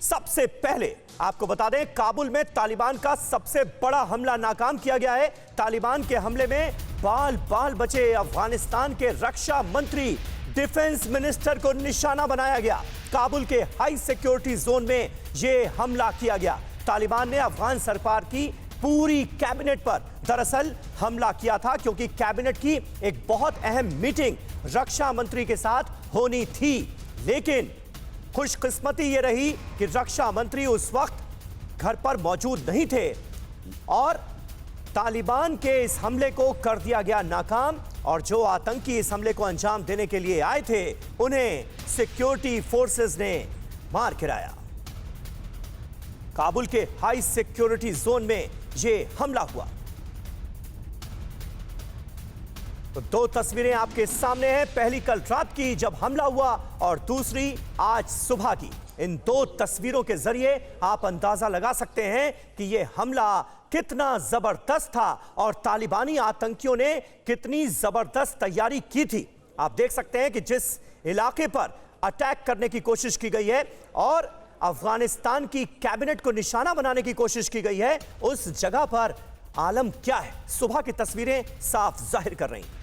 सबसे पहले आपको बता दें, काबुल में तालिबान का सबसे बड़ा हमला नाकाम किया गया है। तालिबान के हमले में बाल बाल बचे अफगानिस्तान के रक्षा मंत्री, डिफेंस मिनिस्टर को निशाना बनाया गया। काबुल के हाई सिक्योरिटी जोन में यह हमला किया गया। तालिबान ने अफगान सरकार की पूरी कैबिनेट पर दरअसल हमला किया था, क्योंकि कैबिनेट की एक बहुत अहम मीटिंग रक्षा मंत्री के साथ होनी थी। लेकिन खुशकिस्मती ये रही कि रक्षा मंत्री उस वक्त घर पर मौजूद नहीं थे और तालिबान के इस हमले को कर दिया गया नाकाम। और जो आतंकी इस हमले को अंजाम देने के लिए आए थे, उन्हें सिक्योरिटी फोर्सेस ने मार गिराया। काबुल के हाई सिक्योरिटी जोन में यह हमला हुआ। तो दो तस्वीरें आपके सामने हैं, पहली कल रात की जब हमला हुआ और दूसरी आज सुबह की। इन दो तस्वीरों के जरिए आप अंदाजा लगा सकते हैं कि यह हमला कितना जबरदस्त था और तालिबानी आतंकियों ने कितनी जबरदस्त तैयारी की थी। आप देख सकते हैं कि जिस इलाके पर अटैक करने की कोशिश की गई है और अफगानिस्तान की कैबिनेट को निशाना बनाने की कोशिश की गई है, उस जगह पर आलम क्या है, सुबह की तस्वीरें साफ जाहिर कर रही हैं।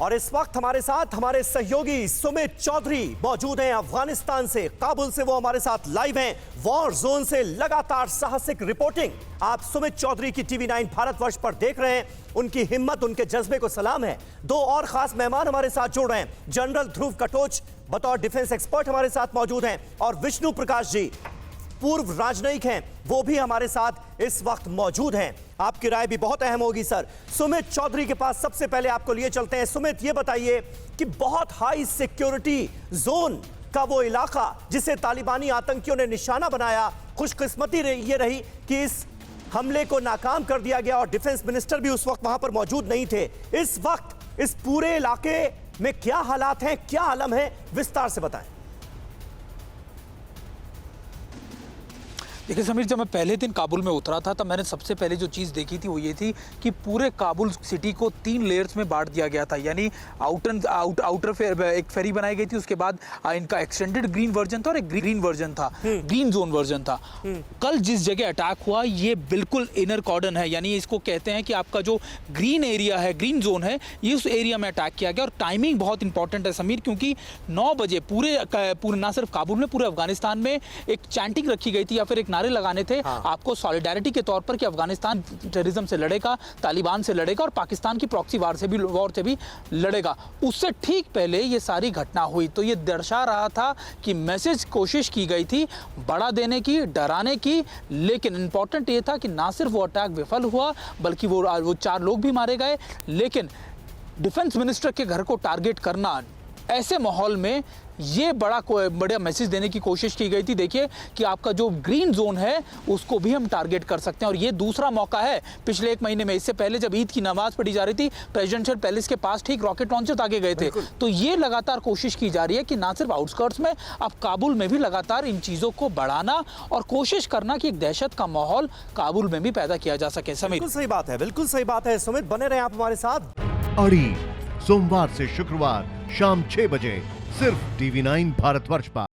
और इस वक्त हमारे साथ हमारे सहयोगी सुमित चौधरी मौजूद हैं अफगानिस्तान से। काबुल से वो हमारे साथ लाइव हैं, वॉर जोन से लगातार साहसिक रिपोर्टिंग आप सुमित चौधरी की टीवी 9 भारतवर्ष पर देख रहे हैं। उनकी हिम्मत, उनके जज्बे को सलाम है। दो और खास मेहमान हमारे साथ जुड़ रहे हैं। जनरल ध्रुव कटोच बतौर डिफेंस एक्सपर्ट हमारे साथ मौजूद हैं और विष्णु प्रकाश जी पूर्व राजनयिक हैं, वो भी हमारे साथ इस वक्त मौजूद हैं। आपकी राय भी बहुत अहम होगी सर। सुमित चौधरी के पास सबसे पहले आपको लिए चलते हैं। सुमित, ये बताइए कि बहुत हाई सिक्योरिटी जोन का वो इलाका जिसे तालिबानी आतंकियों ने निशाना बनाया, खुशकिस्मती ये रही कि इस हमले को नाकाम कर दिया गया और डिफेंस मिनिस्टर भी उस वक्त वहां पर मौजूद नहीं थे। इस वक्त इस पूरे इलाके में क्या हालात हैं, क्या आलम है, विस्तार से बताएं। देखिए समीर, जब मैं पहले दिन काबुल में उतरा था तब मैंने सबसे पहले जो चीज़ देखी थी वो ये थी कि पूरे काबुल सिटी को 3 लेयर्स में बांट दिया गया था। यानी आउटर एक फेरी बनाई गई थी, उसके बाद इनका एक्सटेंडेड ग्रीन वर्जन था और एक ग्रीन वर्जन था, ग्रीन जोन वर्जन था। कल जिस जगह अटैक हुआ ये बिल्कुल इनर कॉर्डन है, यानी इसको कहते हैं कि आपका जो ग्रीन एरिया है, ग्रीन जोन है, ये उस एरिया में अटैक किया गया। और टाइमिंग बहुत इंपॉर्टेंट है समीर, क्योंकि 9 बजे पूरे ना सिर्फ काबुल में, पूरे अफगानिस्तान में एक चैंटिंग रखी गई थी या फिर एक नारे लगाने थे आपको सॉलिडारिटी के तौर पर कि अफगानिस्तान टेररिज्म से लड़ेगा, तालिबान से लड़ेगा और पाकिस्तान की प्रॉक्सी वॉर से भी लड़ेगा। उससे ठीक पहले ये सारी घटना हुई, तो ये दर्शा रहा था कि मैसेज कोशिश की गई थी बड़ा देने की, डराने की। लेकिन इंपॉर्टेंट ये था कि ना सिर्फ वो अटैक विफल हुआ बल्कि वो 4 लोग भी मारे गए। लेकिन डिफेंस मिनिस्टर के घर को टारगेट करना, ऐसे माहौल में ये बड़ा मैसेज देने की कोशिश की गई थी। देखिए कि आपका जो ग्रीन जोन है उसको भी हम टारगेट कर सकते हैं और ये दूसरा मौका है पिछले 1 महीने में। इससे पहले जब ईद की नमाज पढ़ी जा रही थी, प्रेसिडेंशियल पैलेस के पास ठीक रॉकेट लॉन्चर दागे गए थे। तो ये लगातार कोशिश की जा रही है कि ना सिर्फ आउटस्कर्ट्स में, अब काबुल में भी लगातार इन चीज़ों को बढ़ाना और कोशिश करना कि एक दहशत का माहौल काबुल में भी पैदा किया जा सके। समीर, बिल्कुल सही बात है, बिल्कुल सही बात है। सुमित, बने रहे आप हमारे साथ। अड़ी सोमवार से शुक्रवार शाम 6 बजे सिर्फ टीवी 9 भारतवर्ष पर।